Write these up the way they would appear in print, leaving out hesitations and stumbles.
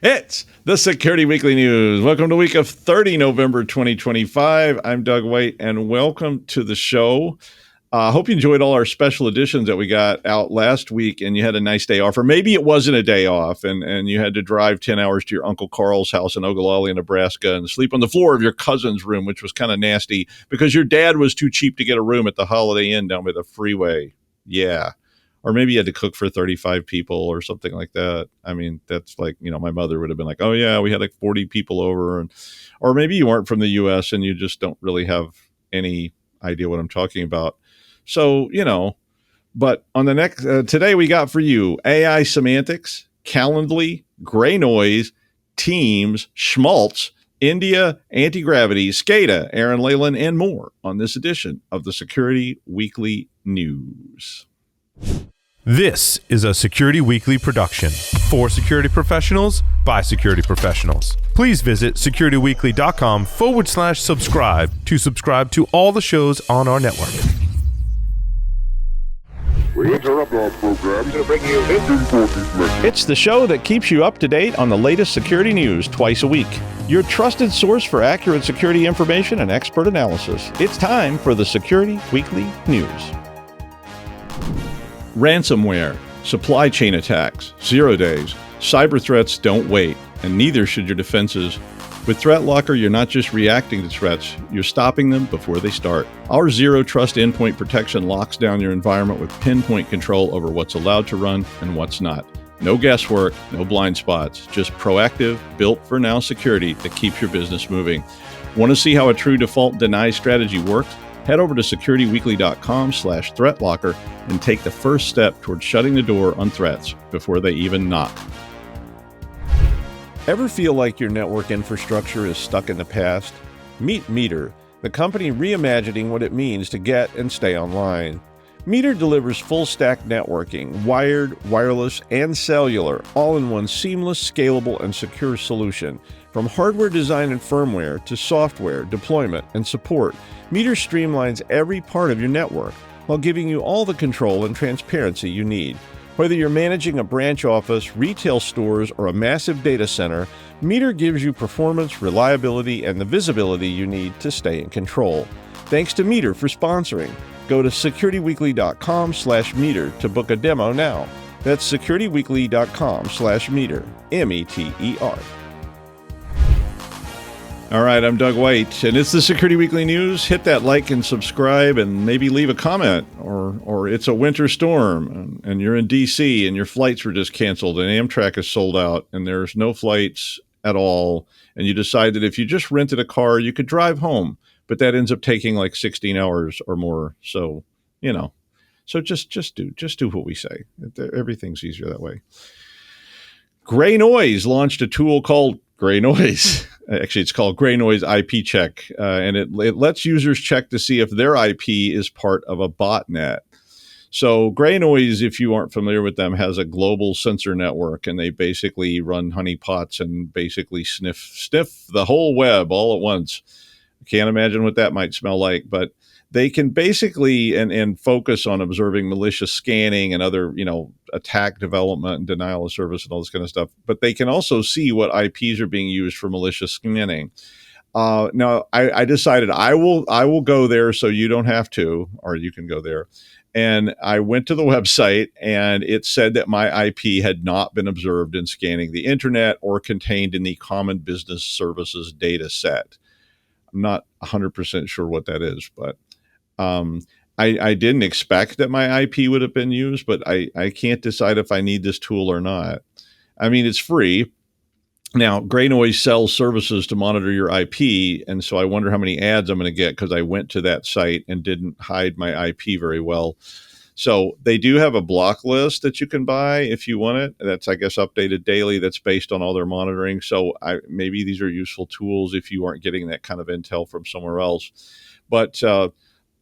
It's the Security Weekly News. Welcome to week of 30, November 2025. I'm Doug White, and welcome to the show. I hope you enjoyed all our special editions that we got out last week, and you had a nice day off. Or maybe it wasn't a day off, and you had to drive 10 hours to your Uncle Carl's house in Ogallala, Nebraska, and sleep on the floor of your cousin's room, which was kind of nasty because your dad was too cheap to get a room at the Holiday Inn down by the freeway. Yeah. Or maybe you had to cook for 35 people or something like that. I mean, that's like, my mother would have been like, oh, yeah, we had like 40 people over. Or maybe you weren't from the U.S. and you just don't really have any idea what I'm talking about. So, but on the next, today we got for you AI semantics, Calendly, GreyNoise, Teams, Schmaltz, India, Antigravity, Scada, Aaran Leyland, and more on this edition of the Security Weekly News. This is a Security Weekly production for security professionals by security professionals. Please visit securityweekly.com/subscribe to subscribe to all the shows on our network. We interrupt our program to bring you this important message. It's the show that keeps you up to date on the latest security news twice a week. Your trusted source for accurate security information and expert analysis. It's time for the Security Weekly News. Ransomware, supply chain attacks, 0 days, cyber threats don't wait, and neither should your defenses. With ThreatLocker, you're not just reacting to threats, you're stopping them before they start. Our zero trust endpoint protection locks down your environment with pinpoint control over what's allowed to run and what's not. No guesswork, no blind spots, just proactive, built for now security that keeps your business moving. Want to see how a true default deny strategy works? Head over to securityweekly.com/threatlocker and take the first step towards shutting the door on threats before they even knock. Ever feel like your network infrastructure is stuck in the past? Meet Meter, the company reimagining what it means to get and stay online. Meter delivers full-stack networking, wired, wireless, and cellular, all in one seamless, scalable, and secure solution. From hardware design and firmware to software, deployment, and support, Meter streamlines every part of your network while giving you all the control and transparency you need. Whether you're managing a branch office, retail stores, or a massive data center, Meter gives you performance, reliability, and the visibility you need to stay in control. Thanks to Meter for sponsoring. Go to securityweekly.com/meter to book a demo now. That's securityweekly.com/meter, METER. All right, I'm Doug White, and it's the Security Weekly News. Hit that like and subscribe, and maybe leave a comment, or it's a winter storm, and you're in D.C., and your flights were just canceled, and Amtrak is sold out, and there's no flights at all, and you decide that if you just rented a car, you could drive home, but that ends up taking like 16 hours or more, so, so just do what we say. Everything's easier that way. GreyNoise launched a tool called GreyNoise. Actually, it's called GreyNoise IP Check, and it lets users check to see if their IP is part of a botnet. So GreyNoise, if you aren't familiar with them, has a global sensor network, and they basically run honeypots and basically sniff the whole web all at once. I can't imagine what that might smell like, but they can basically and focus on observing malicious scanning and other, attack development and denial of service and all this kind of stuff. But they can also see what IPs are being used for malicious scanning. Now, I decided I will go there so you don't have to, or you can go there. And I went to the website, and it said that my IP had not been observed in scanning the internet or contained in the Common Business Services data set. I'm not 100% sure what that is, but I didn't expect that my IP would have been used, but I can't decide if I need this tool or not. I mean, it's free. Now, GreyNoise sells services to monitor your IP, and so I wonder how many ads I'm going to get because I went to that site and didn't hide my IP very well. So they do have a block list that you can buy if you want it. That's, I guess, updated daily. That's based on all their monitoring. So maybe these are useful tools if you aren't getting that kind of intel from somewhere else. But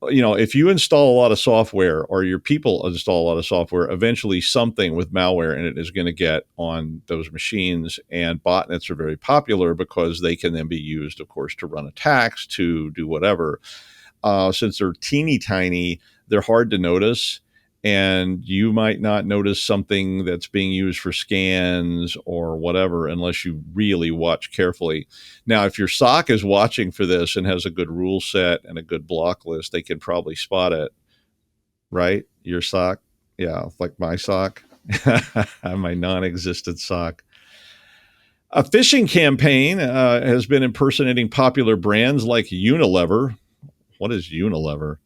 if you install a lot of software or your people install a lot of software, eventually something with malware in it is going to get on those machines. And botnets are very popular because they can then be used, of course, to run attacks, to do whatever. Since they're teeny tiny, they're hard to notice. and you might not notice something that's being used for scans or whatever unless you really watch carefully. Now, if your SOC is watching for this and has a good rule set and a good block list, they can probably spot it, right? Your SOC? Yeah, like my SOC, my non-existent SOC. A phishing campaign has been impersonating popular brands like Unilever. What is Unilever?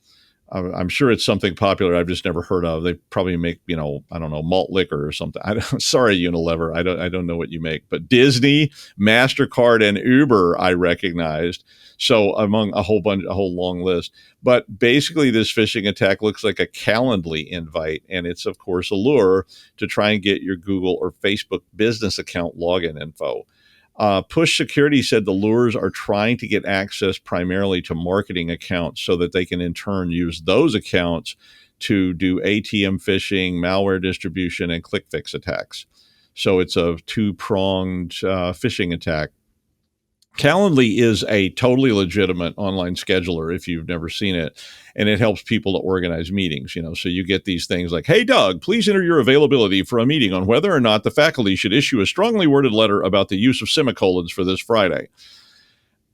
I'm sure it's something popular I've just never heard of. They probably make, I don't know, malt liquor or something. Sorry, Unilever. I don't know what you make. But Disney, MasterCard, and Uber I recognized. So among a whole long list. But basically this phishing attack looks like a Calendly invite. And it's, of course, a lure to try and get your Google or Facebook business account login info. Push Security said the lures are trying to get access primarily to marketing accounts so that they can in turn use those accounts to do ATM phishing, malware distribution, and click fix attacks. So it's a two-pronged phishing attack. Calendly is a totally legitimate online scheduler if you've never seen it, and it helps people to organize meetings. So you get these things like, "Hey, Doug, please enter your availability for a meeting on whether or not the faculty should issue a strongly worded letter about the use of semicolons for this Friday."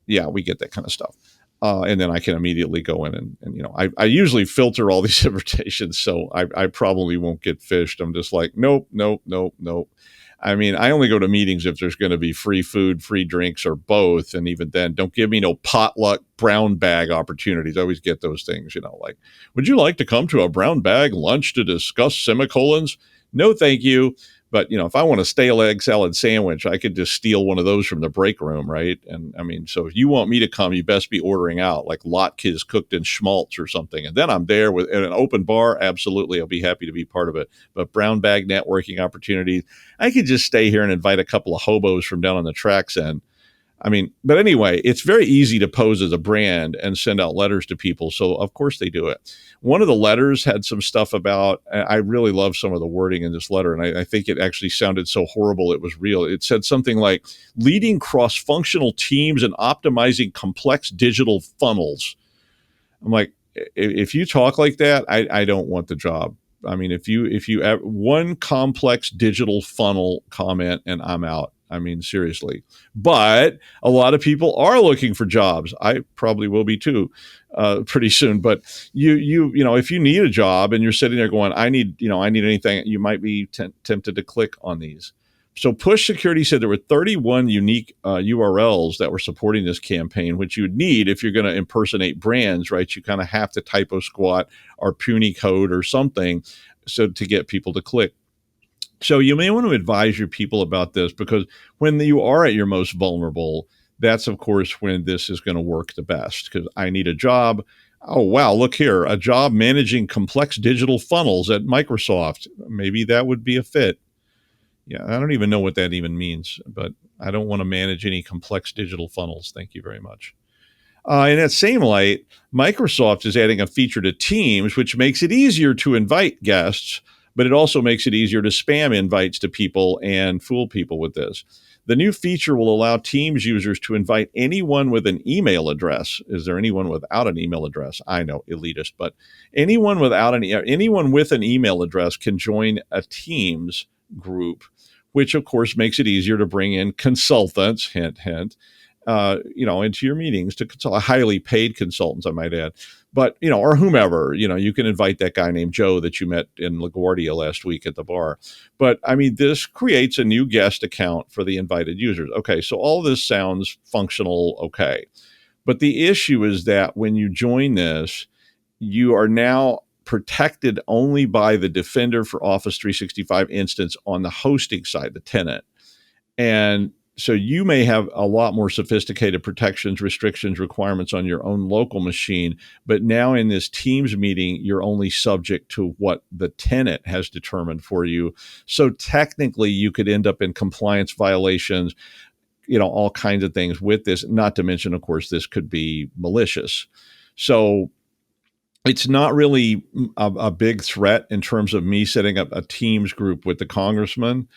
Yeah, we get that kind of stuff. And then I can immediately go in and I usually filter all these invitations, so I probably won't get phished. I'm just like, nope. I mean, I only go to meetings if there's going to be free food, free drinks, or both. And even then, don't give me no potluck brown bag opportunities. I always get those things, like, would you like to come to a brown bag lunch to discuss semicolons? No, thank you. But, if I want a stale egg salad sandwich, I could just steal one of those from the break room, right? And I mean, so if you want me to come, you best be ordering out, like latkes cooked in Schmaltz or something. And then I'm there with an open bar. Absolutely. I'll be happy to be part of it. But brown bag networking opportunities, I could just stay here and invite a couple of hobos from down on the tracks end. I mean, but anyway, it's very easy to pose as a brand and send out letters to people. So, of course, they do it. One of the letters had some stuff about, I really love some of the wording in this letter, and I think it actually sounded so horrible it was real. It said something like, leading cross-functional teams and optimizing complex digital funnels. I'm like, if you talk like that, I don't want the job. I mean, if you have one complex digital funnel comment and I'm out. I mean, seriously. But a lot of people are looking for jobs. I probably will be too, pretty soon. But if you need a job and you're sitting there going, I need anything, you might be tempted to click on these. So Push Security said there were 31 unique URLs that were supporting this campaign, which you would need if you're going to impersonate brands, right? You kind of have to typo squat or puny code or something so to get people to click. So you may want to advise your people about this, because when you are at your most vulnerable, that's, of course, when this is going to work the best. Because I need a job. Oh, wow, look here, a job managing complex digital funnels at Microsoft. Maybe that would be a fit. Yeah, I don't even know what that even means, but I don't want to manage any complex digital funnels. Thank you very much. In that same light, Microsoft is adding a feature to Teams, which makes it easier to invite guests, but it also makes it easier to spam invites to people and fool people with this. The new feature will allow Teams users to invite anyone with an email address. Is there anyone without an email address? I know, elitist, but anyone with an email address can join a Teams group, which of course makes it easier to bring in consultants, hint, hint, into your meetings to consult, highly paid consultants, I might add, but, or whomever, you can invite that guy named Joe that you met in LaGuardia last week at the bar. But I mean, this creates a new guest account for the invited users. Okay. So all this sounds functional. Okay. But the issue is that when you join this, you are now protected only by the Defender for Office 365 instance on the hosting side, the tenant. And so you may have a lot more sophisticated protections, restrictions, requirements on your own local machine. But now in this Teams meeting, you're only subject to what the tenant has determined for you. So technically, you could end up in compliance violations, all kinds of things with this, not to mention, of course, this could be malicious. So it's not really a big threat in terms of me setting up a Teams group with the congressman.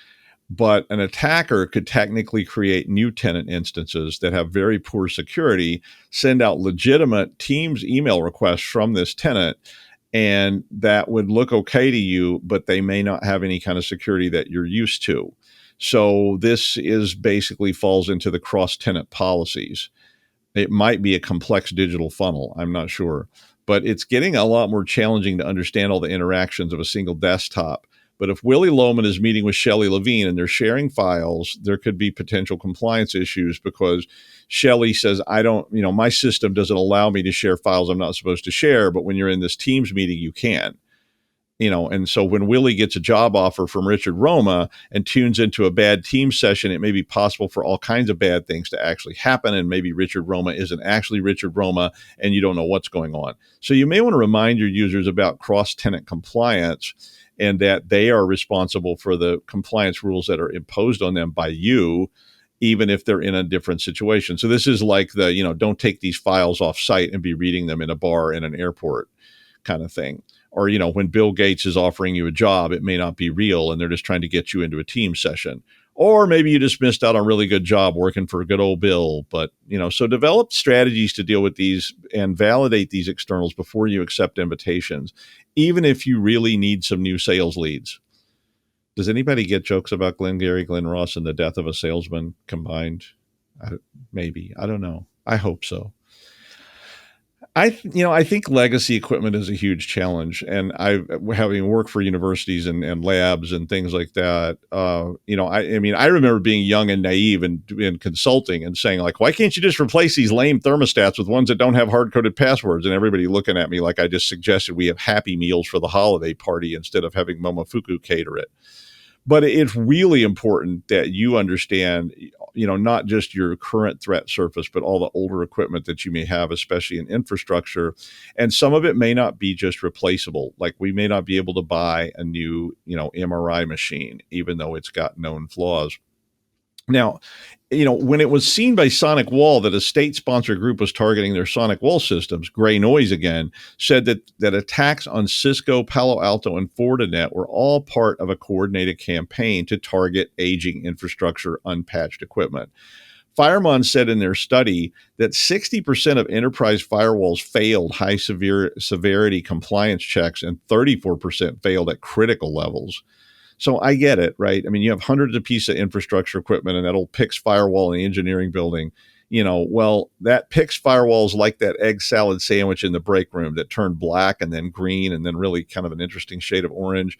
But an attacker could technically create new tenant instances that have very poor security, send out legitimate Teams email requests from this tenant, and that would look okay to you, but they may not have any kind of security that you're used to. So this is basically falls into the cross-tenant policies. It might be a complex digital funnel. I'm not sure, but it's getting a lot more challenging to understand all the interactions of a single desktop. But if Willie Loman is meeting with Shelley Levine and they're sharing files, there could be potential compliance issues because Shelley says, my system doesn't allow me to share files I'm not supposed to share. But when you're in this Teams meeting, you can. And so when Willie gets a job offer from Richard Roma and tunes into a bad team session, it may be possible for all kinds of bad things to actually happen. And maybe Richard Roma isn't actually Richard Roma and you don't know what's going on. So you may want to remind your users about cross-tenant compliance and that they are responsible for the compliance rules that are imposed on them by you, even if they're in a different situation. So this is like don't take these files off site and be reading them in a bar in an airport kind of thing. Or, when Bill Gates is offering you a job, it may not be real and they're just trying to get you into a team session. Or maybe you just missed out on a really good job working for good old Bill. But, so develop strategies to deal with these and validate these externals before you accept invitations, even if you really need some new sales leads. Does anybody get jokes about Glengarry Glen Ross and the death of a salesman combined? Maybe. I don't know. I hope so. I think legacy equipment is a huge challenge, and having worked for universities and labs and things like that. I remember being young and naive and consulting and saying like, why can't you just replace these lame thermostats with ones that don't have hard-coded passwords? And everybody looking at me like I just suggested we have Happy Meals for the holiday party instead of having Momofuku cater it. But it's really important that you understand, not just your current threat surface, but all the older equipment that you may have, especially in infrastructure. And some of it may not be just replaceable. Like we may not be able to buy a new, MRI machine, even though it's got known flaws. Now, when it was seen by Sonic Wall that a state-sponsored group was targeting their Sonic Wall systems, GreyNoise again said that attacks on Cisco, Palo Alto, and Fortinet were all part of a coordinated campaign to target aging infrastructure, unpatched equipment. Firemon said in their study that 60% of enterprise firewalls failed high severity compliance checks and 34% failed at critical levels. So I get it, right? I mean, you have hundreds of pieces of infrastructure equipment and that old PIX firewall in the engineering building, that PIX firewall is like that egg salad sandwich in the break room that turned black and then green and then really kind of an interesting shade of orange.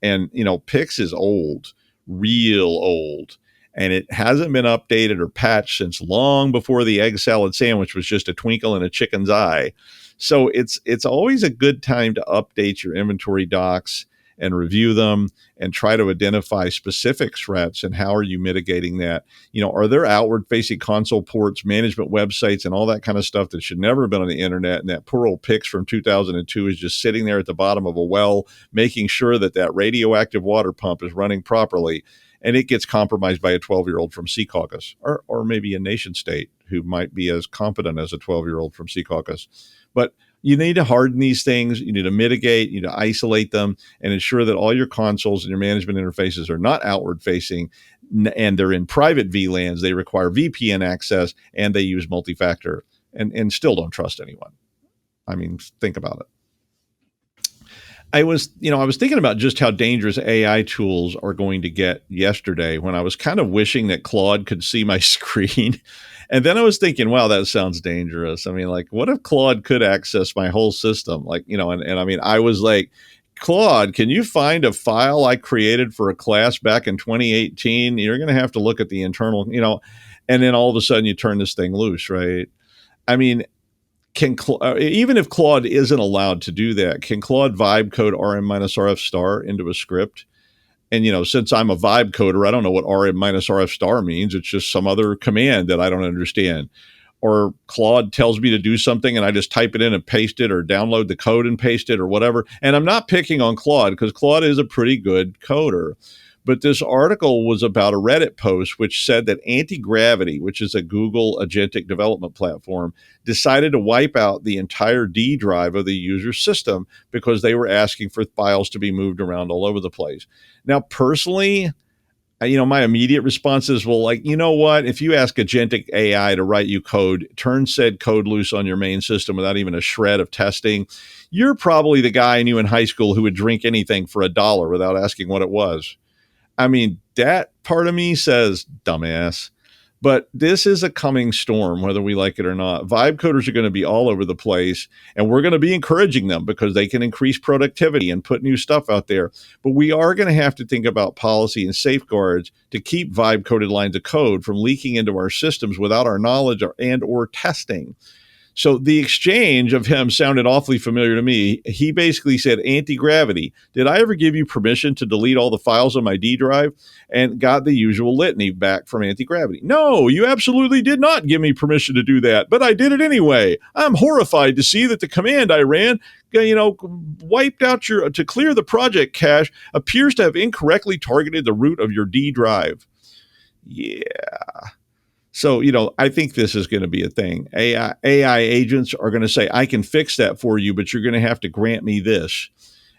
And, PIX is old, real old, and it hasn't been updated or patched since long before the egg salad sandwich was just a twinkle in a chicken's eye. So it's always a good time to update your inventory docs and review them and try to identify specific threats and how are you mitigating that? Are there outward-facing console ports, management websites, and all that kind of stuff that should never have been on the internet? And that poor old PIX from 2002 is just sitting there at the bottom of a well, making sure that radioactive water pump is running properly, and it gets compromised by a 12-year-old from Sea Caucus, or maybe a nation state who might be as competent as a 12-year-old from Sea Caucus. But you need to harden these things. You need to mitigate, you need to isolate them and ensure that all your consoles and your management interfaces are not outward facing and they're in private VLANs. They require VPN access and they use multi-factor and still don't trust anyone. I mean, think about it. I was thinking about just how dangerous AI tools are going to get yesterday when I was kind of wishing that Claude could see my screen. And then I was thinking, wow, that sounds dangerous. I mean, like, what if Claude could access my whole system? Like, and I mean, I was like, Claude, can you find a file I created for a class back in 2018? You're going to have to look at the internal, and then all of a sudden you turn this thing loose, right? I mean, even if Claude isn't allowed to do that, can Claude vibe code RM-RF star into a script? And, since I'm a vibe coder, I don't know what RM-RF star means. It's just some other command that I don't understand. Or Claude tells me to do something and I just type it in and paste it or download the code and paste it or whatever. And I'm not picking on Claude because Claude is a pretty good coder. But this article was about a Reddit post which said that Antigravity, which is a Google agentic development platform, decided to wipe out the entire D drive of the user's system because they were asking for files to be moved around all over the place. Now, personally, My immediate response is, well, like, you know what? If you ask agentic AI to write you code, turn said code loose on your main system without even a shred of testing, you're probably the guy I knew in high school who would drink anything for $1 without asking what it was. I mean, that part of me says, dumbass. But this is a coming storm, whether we like it or not. Vibe coders are going to be all over the place, and we're going to be encouraging them because they can increase productivity and put new stuff out there. But we are going to have to think about policy and safeguards to keep vibe coded lines of code from leaking into our systems without our knowledge or testing. So the exchange of him sounded awfully familiar to me. He basically said, Antigravity, did I ever give you permission to delete all the files on my D drive? And got the usual litany back from Antigravity. No, you absolutely did not give me permission to do that, but I did it anyway. I'm horrified to see that the command I ran, wiped out to clear the project cache appears to have incorrectly targeted the root of your D drive. Yeah. So, I think this is going to be a thing. AI agents are going to say, I can fix that for you, but you're going to have to grant me this.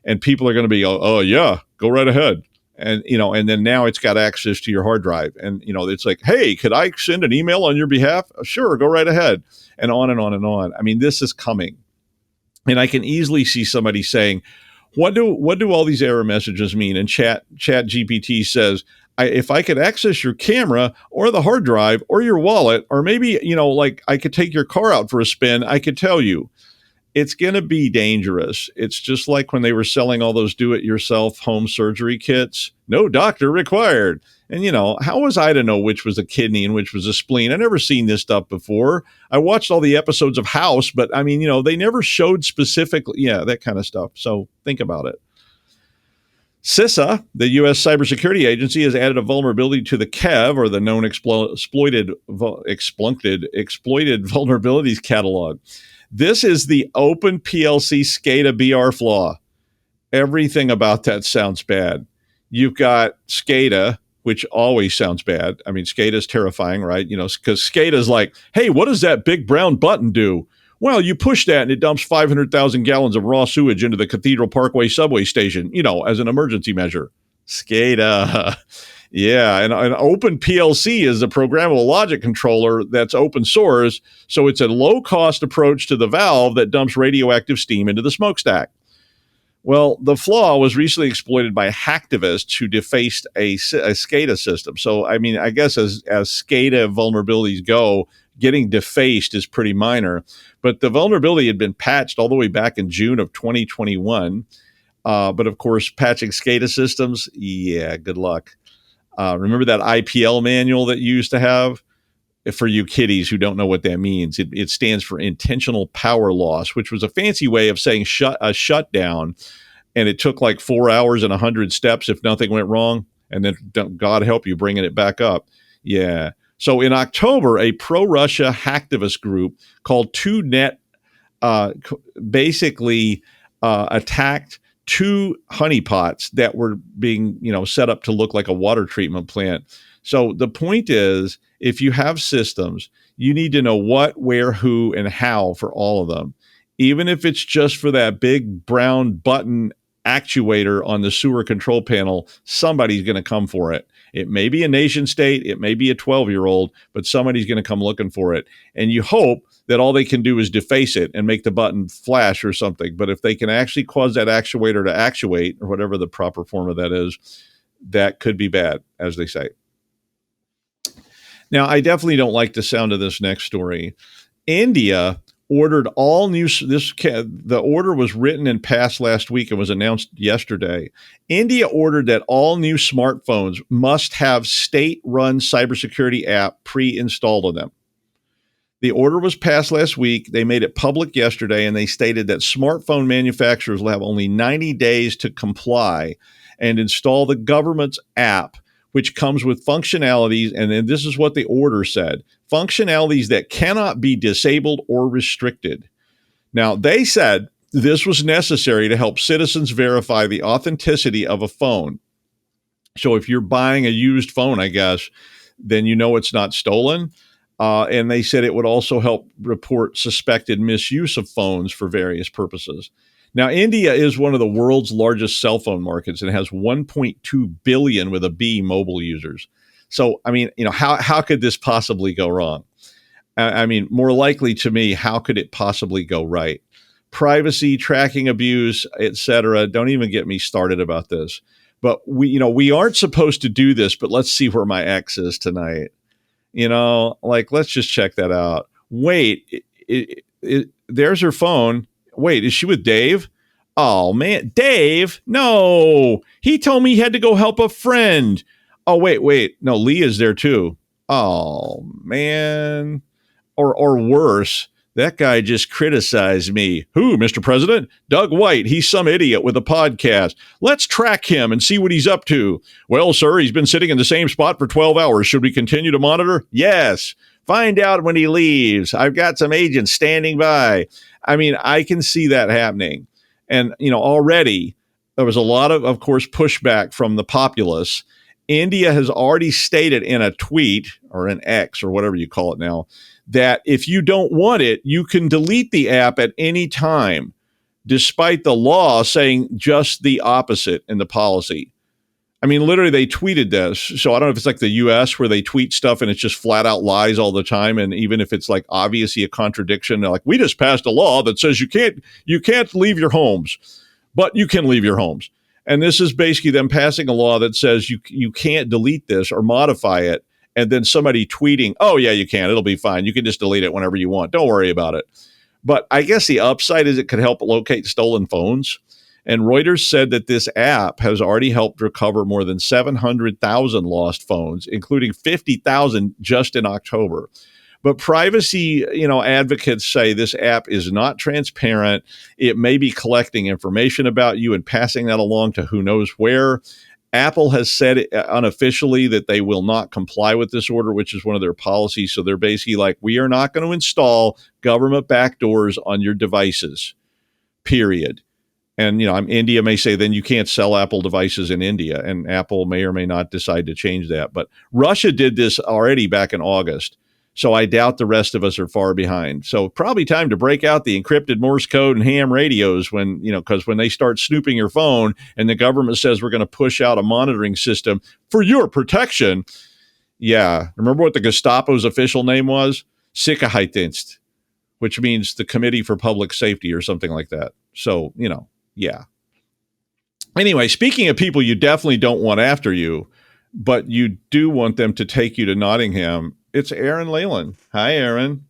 And people are going to be, oh yeah, go right ahead. And, and then now it's got access to your hard drive. And, it's like, hey, could I send an email on your behalf? Sure, go right ahead. And on and on and on. I mean, this is coming. And I can easily see somebody saying, what do all these error messages mean? And Chat GPT says, if I could access your camera or the hard drive or your wallet, or maybe, like I could take your car out for a spin, I could tell you. It's going to be dangerous. It's just like when they were selling all those do-it-yourself home surgery kits. No doctor required. And, how was I to know which was a kidney and which was a spleen? I never seen this stuff before. I watched all the episodes of House, but I mean, they never showed specifically, that kind of stuff. So think about it. CISA, the U.S. Cybersecurity Agency, has added a vulnerability to the KEV, or the known exploited vulnerabilities catalog. This is the Open PLC Scada BR flaw. Everything about that sounds bad. You've got Scada, which always sounds bad. I mean, Scada is terrifying, right? Because Scada is like, hey, what does that big brown button do? Well, you push that and it dumps 500,000 gallons of raw sewage into the Cathedral Parkway subway station, as an emergency measure. Scada. Yeah, and an Open PLC is a programmable logic controller that's open source, so it's a low-cost approach to the valve that dumps radioactive steam into the smokestack. Well, the flaw was recently exploited by hacktivists who defaced a Scada system. So, I mean, I guess as Scada vulnerabilities go, getting defaced is pretty minor. But the vulnerability had been patched all the way back in June of 2021. But, of course, patching Scada systems, yeah, good luck. Remember that IPL manual that you used to have? For you kiddies who don't know what that means, it stands for intentional power loss, which was a fancy way of saying shutdown. And it took like 4 hours and 100 steps if nothing went wrong. And then God help you bringing it back up. Yeah. So in October, a pro-Russia hacktivist group called 2Net basically attacked 2 honeypots that were being, set up to look like a water treatment plant. So the point is, if you have systems, you need to know what, where, who, and how for all of them. Even if it's just for that big brown button actuator on the sewer control panel, somebody's going to come for it. It may be a nation state, it may be a 12-year-old, but somebody's going to come looking for it. And you hope that all they can do is deface it and make the button flash or something. But if they can actually cause that actuator to actuate, or whatever the proper form of that is, that could be bad, as they say. Now, I definitely don't like the sound of this next story. India ordered all new, the order was written and passed last week and was announced yesterday. India ordered that all new smartphones must have state-run cybersecurity app pre-installed on them. The order was passed last week. They made it public yesterday, and they stated that smartphone manufacturers will have only 90 days to comply and install the government's app, which comes with functionalities, and then this is what the order said, functionalities that cannot be disabled or restricted. Now, they said this was necessary to help citizens verify the authenticity of a phone. So if you're buying a used phone, I guess, then you know it's not stolen. And they said it would also help report suspected misuse of phones for various purposes. Now, India is one of the world's largest cell phone markets and has 1.2 billion with a B mobile users. So, I mean, how could this possibly go wrong? I mean, more likely to me, how could it possibly go right? Privacy, tracking abuse, etc. Don't even get me started about this. But we aren't supposed to do this, but let's see where my ex is tonight. Let's just check that out. Wait, there's her phone. Wait, is she with Dave? Oh, man. Dave? No. He told me he had to go help a friend. Oh, wait. No, Leah's there too. Oh, man. Or worse, that guy just criticized me. Who, Mr. President? Doug White. He's some idiot with a podcast. Let's track him and see what he's up to. Well, sir, he's been sitting in the same spot for 12 hours. Should we continue to monitor? Yes. Find out when he leaves. I've got some agents standing by. I mean, I can see that happening. And, already there was a lot of course, pushback from the populace. India has already stated in a tweet or an X or whatever you call it now, that if you don't want it, you can delete the app at any time, despite the law saying just the opposite in the policy. I mean, literally, they tweeted this. So I don't know if it's like the US where they tweet stuff and it's just flat out lies all the time. And even if it's like obviously a contradiction, they're like, we just passed a law that says you can't leave your homes, but you can leave your homes. And this is basically them passing a law that says you can't delete this or modify it. And then somebody tweeting, oh, yeah, you can. It'll be fine. You can just delete it whenever you want. Don't worry about it. But I guess the upside is it could help locate stolen phones. And Reuters said that this app has already helped recover more than 700,000 lost phones, including 50,000 just in October. But privacy, advocates say this app is not transparent. It may be collecting information about you and passing that along to who knows where. Apple has said unofficially that they will not comply with this order, which is one of their policies. So they're basically like, we are not going to install government backdoors on your devices, period. And, India may say then you can't sell Apple devices in India, and Apple may or may not decide to change that. But Russia did this already back in August. So I doubt the rest of us are far behind. So probably time to break out the encrypted Morse code and ham radios because when they start snooping your phone and the government says we're going to push out a monitoring system for your protection. Yeah. Remember what the Gestapo's official name was? Sicherheitsdienst, which means the Committee for Public Safety or something like that. So, yeah. Anyway, speaking of people you definitely don't want after you, but you do want them to take you to Nottingham, it's Aaran Leyland. Hi, Aaron.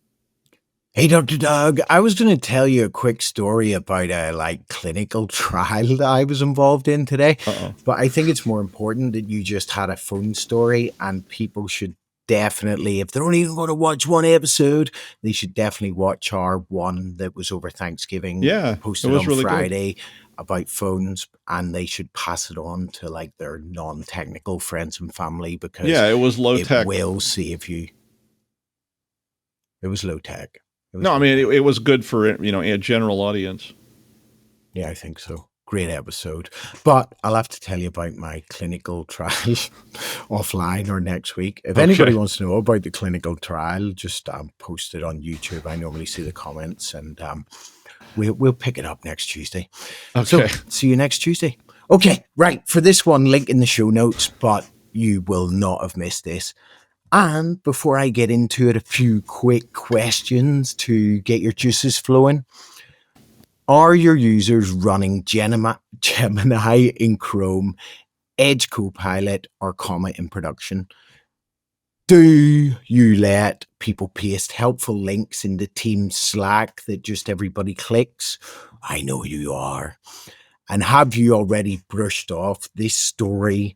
Hey, Dr. Doug. I was going to tell you a quick story about a clinical trial that I was involved in today. But I think it's more important that you just had a phone story, and people should definitely, if they're only going to watch one episode, they should definitely watch our one that was over Thanksgiving. Yeah, posted it was on really Friday about phones, and they should pass it on to their non-technical friends and family, because it was low tech. It will save you. It was low tech. No, I mean, it was good for, a general audience. Yeah, I think so. Great episode. But I'll have to tell you about my clinical trial offline or next week. If anybody wants to know about the clinical trial, just post it on YouTube. I normally see the comments, and we'll pick it up next Tuesday. Okay. So see you next Tuesday. Okay, right. For this one, link in the show notes, but you will not have missed this. And before I get into it, a few quick questions to get your juices flowing. Are your users running Gemini in Chrome, Edge Copilot, or Comma in production? Do you let people paste helpful links in the team Slack that just everybody clicks? I know you are. And have you already brushed off this story,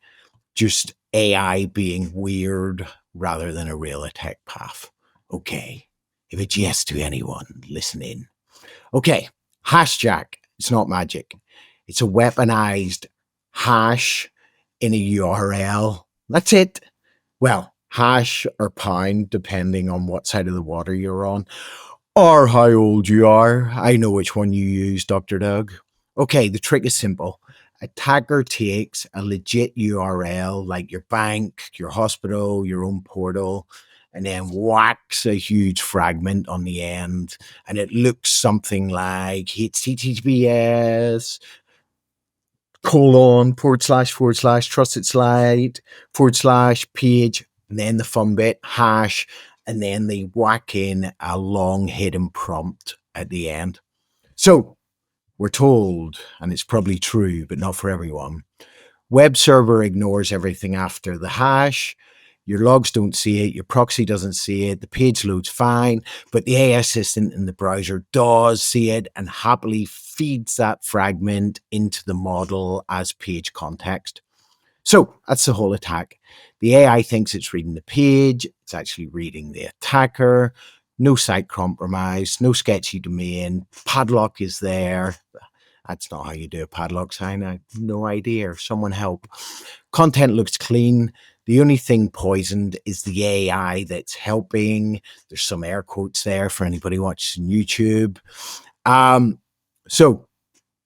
just AI being weird rather than a real tech path? Okay, if it's yes to anyone, listen in. Okay, Hashjack. It's not magic. It's a weaponized hash in a URL. That's it. Well, hash or pound, depending on what side of the water you're on, or how old you are. I know which one you use, Dr. Doug. Okay, the trick is simple. attacker takes a legit URL like your bank, your hospital, your own portal, and then whacks a huge fragment on the end. And it looks something like HTTPS :// trusted slide / page, and then the fun bit hash, and then they whack in a long hidden prompt at the end. So we're told, and it's probably true, but not for everyone, web server ignores everything after the hash. Your logs don't see it. Your proxy doesn't see it. The page loads fine, but the AI assistant in the browser does see it and happily feeds that fragment into the model as page context. So that's the whole attack. The AI thinks it's reading the page. It's actually reading the attacker. No site compromise, no sketchy domain. Padlock is there. That's not how you do a padlock sign. I have no idea. Someone help. Content looks clean. The only thing poisoned is the AI that's helping. There's some air quotes there for anybody watching YouTube. So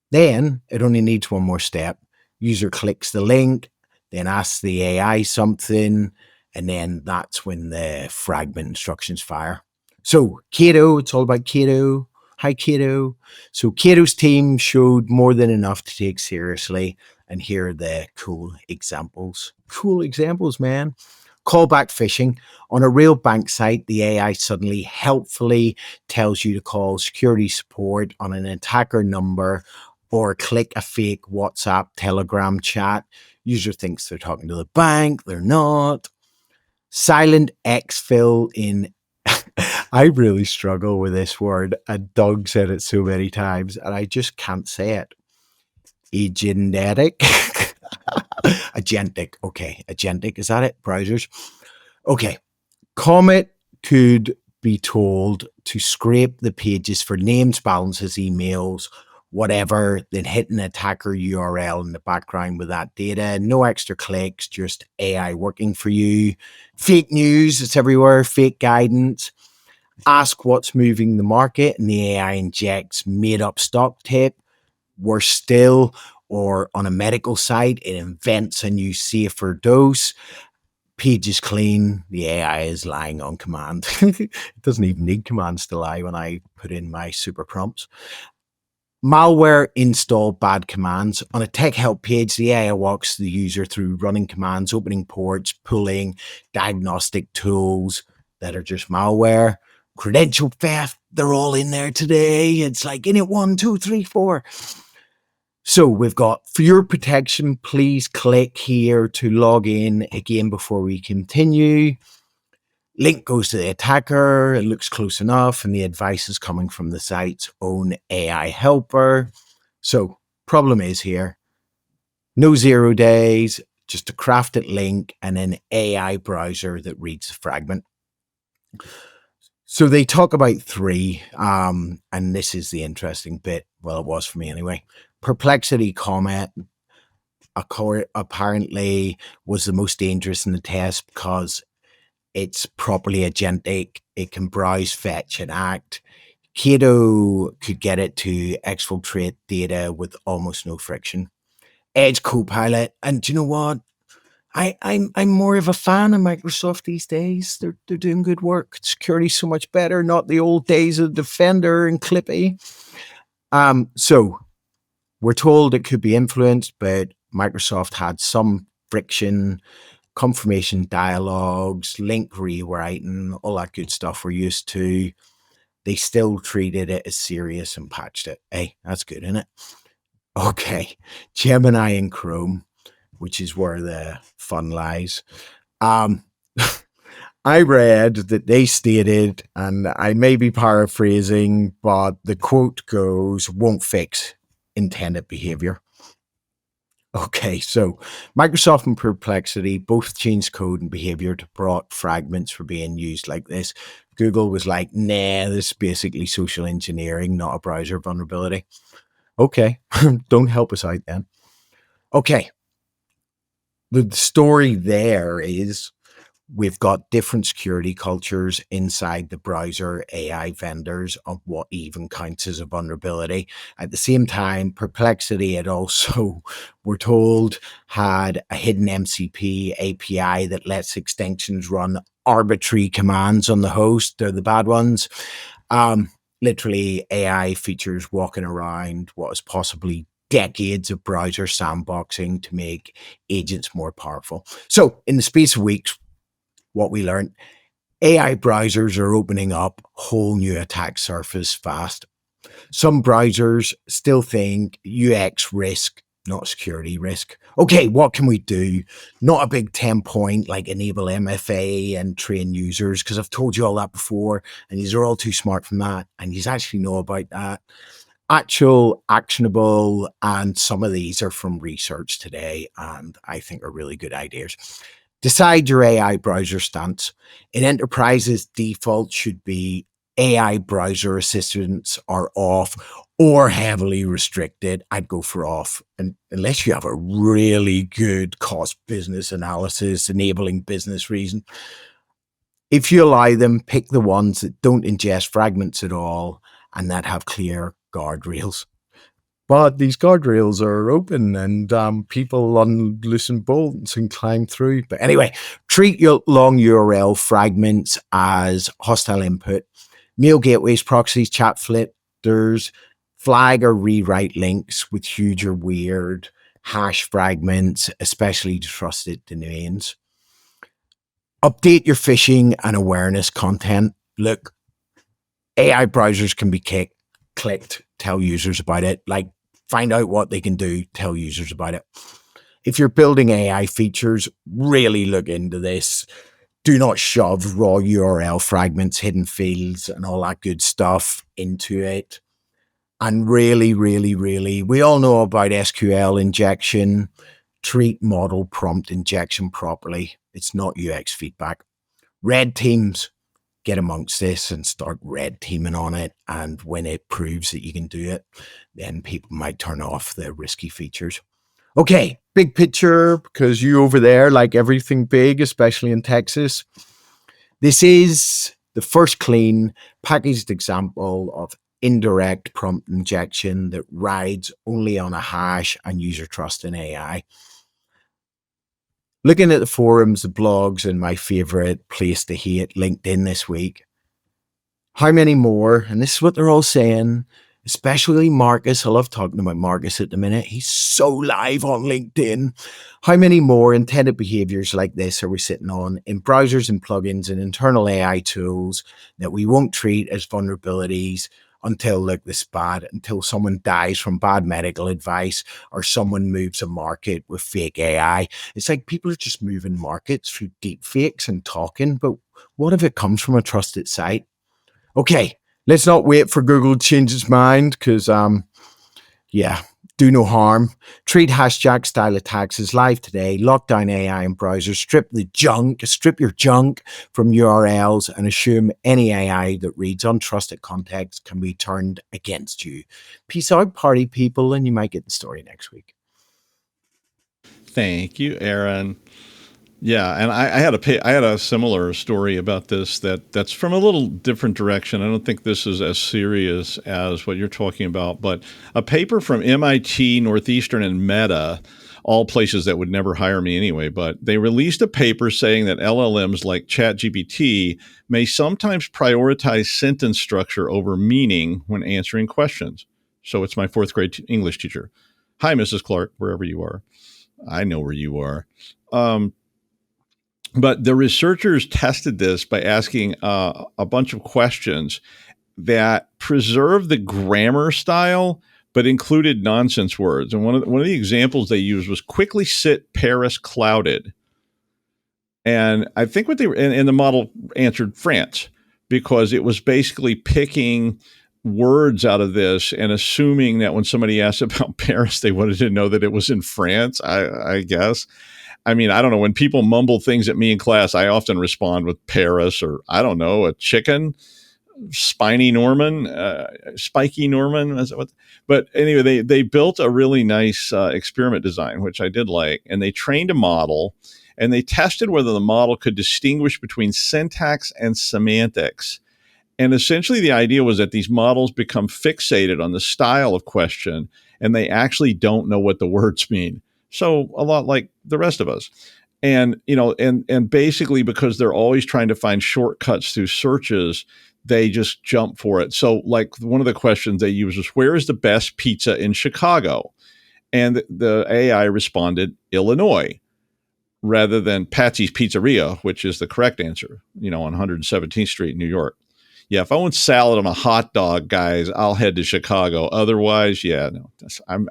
then it only needs one more step. User clicks the link, then asks the AI something, and then that's when the fragment instructions fire. So Cato, it's all about Cato. Hi, Cato. So Cato's team showed more than enough to take seriously. And here are the cool examples. Cool examples, man. Callback phishing. On a real bank site, the AI suddenly helpfully tells you to call security support on an attacker number or click a fake WhatsApp, Telegram chat. User thinks they're talking to the bank. They're not. Silent exfil in... I really struggle with this word, and Doug said it so many times, and I just can't say it. Agentic. Agentic. Okay. Agentic. Is that it? Browsers. Okay. Comet could be told to scrape the pages for names, balances, emails, whatever, then hit an attacker URL in the background with that data. No extra clicks, just AI working for you. Fake news. It's everywhere. Fake guidance. Ask what's moving the market, and the AI injects made-up stock tip. Worse still, or on a medical site, it invents a new safer dose. Page is clean. The AI is lying on command. It doesn't even need commands to lie when I put in my super prompts. Malware install bad commands. On a tech help page, the AI walks the user through running commands, opening ports, pulling diagnostic tools that are just malware. Credential theft, they're all in there today. It's like init 1, 2, 3, 4. So we've got, for your protection, please click here to log in again before we continue. Link goes to the attacker. It looks close enough, and the advice is coming from the site's own AI helper. So problem is here, no 0 days, just a crafted link and an AI browser that reads the fragment. So they talk about 3, and this is the interesting bit. Well, it was for me anyway. Perplexity Comet apparently was the most dangerous in the test because it's properly agentic. It can browse, fetch, and act. Cato could get it to exfiltrate data with almost no friction. Edge Copilot, and do you know what? I'm more of a fan of Microsoft these days. They're doing good work. Security's so much better, not the old days of Defender and Clippy. So we're told it could be influenced, but Microsoft had some friction, confirmation dialogues, link rewriting, all that good stuff we're used to. They still treated it as serious and patched it. Hey, that's good, isn't it? Okay, Gemini and Chrome, which is where the fun lies. I read that they stated, and I may be paraphrasing, but the quote goes, won't fix intended behavior. Okay, so Microsoft and Perplexity both changed code and behavior to block fragments for being used like this. Google was like, nah, this is basically social engineering, not a browser vulnerability. Okay, don't help us out then. Okay, the story there is We've got different security cultures inside the browser AI vendors of what even counts as a vulnerability. At the same time, Perplexity had also, we're told, had a hidden MCP API that lets extensions run arbitrary commands on the host. They're the bad ones. Literally AI features walking around what is possibly decades of browser sandboxing to make agents more powerful. So in the space of weeks, what we learned, AI browsers are opening up whole new attack surface fast. Some browsers still think UX risk, not security risk. Okay, what can we do? Not a big 10-point like enable MFA and train users, because I've told you all that before, and these are all too smart from that, and you actually know about that. Actual, actionable, and some of these are from research today, and I think are really good ideas. Decide your AI browser stance. In enterprises, default should be AI browser assistants are off or heavily restricted. I'd go for off, and unless you have a really good cost business analysis enabling business reason. If you allow them, pick the ones that don't ingest fragments at all and that have clear guardrails. But these guardrails are open and people unloosen bolts and climb through. But anyway, treat your long URL fragments as hostile input. Mail gateways, proxies, chat filters, flag or rewrite links with huge or weird hash fragments, especially to trusted domains. Update your phishing and awareness content. Look, AI browsers can be clicked, tell users about it. Like, find out what they can do, tell users about it. If you're building AI features, really look into this. Do not shove raw URL fragments, hidden fields, and all that good stuff into it. And really, we all know about SQL injection. Treat model prompt injection properly. It's not UX feedback. Red teams, get amongst this and start red teaming on it. And when it proves that you can do it, then people might turn off the risky features. Okay, big picture, because you over there like everything big, especially in Texas. This is the first clean packaged example of indirect prompt injection that rides only on a hash and user trust in AI. Looking at the forums, the blogs, and my favorite place to hate, LinkedIn this week. How many more? And this is what they're all saying, especially Marcus. I love talking about Marcus at the minute. He's so live on LinkedIn. How many more intended behaviors like this are we sitting on in browsers and plugins and internal AI tools that we won't treat as vulnerabilities until, look, this bad, until someone dies from bad medical advice or someone moves a market with fake AI. It's like people are just moving markets through deep fakes and talking, but what if it comes from a trusted site? Okay, let's not wait for Google to change its mind because, do no harm. Treat hashtag style attacks as live today. Lock down AI in browsers. Strip your junk from URLs and assume any AI that reads untrusted context can be turned against you. Peace out, party people, and you might get the story next week. Thank you, Aaron. Yeah, and I had a similar story about this that's from a little different direction. I don't think this is as serious as what you're talking about, but a paper from MIT, Northeastern, and Meta, all places that would never hire me anyway, but they released a paper saying that LLMs like ChatGPT may sometimes prioritize sentence structure over meaning when answering questions. So it's my fourth grade English teacher. Hi, Mrs. Clark, wherever you are. I know where you are. But the researchers tested this by asking a bunch of questions that preserved the grammar style, but included nonsense words. And one of the examples they used was quickly sit Paris clouded. And I think what and the model answered France because it was basically picking words out of this and assuming that when somebody asked about Paris, they wanted to know that it was in France, I guess. I mean, I don't know. When people mumble things at me in class, I often respond with Paris or, I don't know, a chicken, spiky Norman. But anyway, they built a really nice experiment design, which I did like. And they trained a model. and they tested whether the model could distinguish between syntax and semantics. And essentially the idea was that these models become fixated on the style of question, and they actually don't know what the words mean. So a lot like the rest of us. And, and basically because they're always trying to find shortcuts through searches, they just jump for it. So like one of the questions they used was, where is the best pizza in Chicago? And the AI responded, Illinois, rather than Patsy's Pizzeria, which is the correct answer, on 117th Street in New York. Yeah, if I want salad on a hot dog, guys, I'll head to Chicago. Otherwise, yeah, no,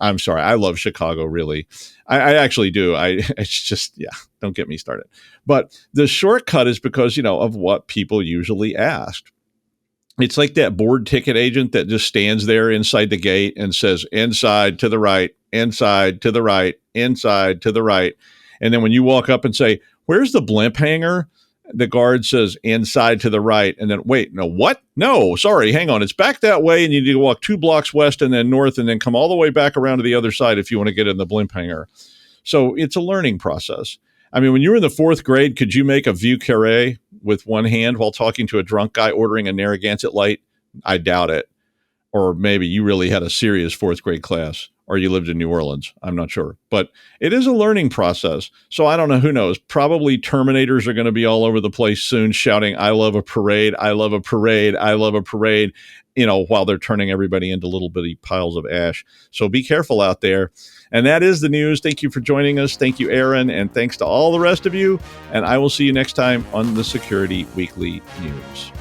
I'm sorry. I love Chicago, really. I actually do. It's just, yeah, don't get me started. But the shortcut is because, of what people usually asked. It's like that board ticket agent that just stands there inside the gate and says, inside to the right, inside to the right, inside to the right. And then when you walk up and say, where's the blimp hanger? The guard says inside to the right. And then, wait, no, what? No, sorry, hang on. It's back that way. And you need to walk 2 blocks west and then north and then come all the way back around to the other side if you want to get in the blimp hanger. So it's a learning process. I mean, when you were in the 4th grade, could you make a vieux carré with one hand while talking to a drunk guy ordering a Narragansett Light? I doubt it. Or maybe you really had a serious 4th grade class, or you lived in New Orleans. I'm not sure. But it is a learning process. So I don't know. Who knows? Probably Terminators are going to be all over the place soon shouting, I love a parade, I love a parade, I love a parade, while they're turning everybody into little bitty piles of ash. So be careful out there. And that is the news. Thank you for joining us. Thank you, Aaron. And thanks to all the rest of you. And I will see you next time on the Security Weekly News.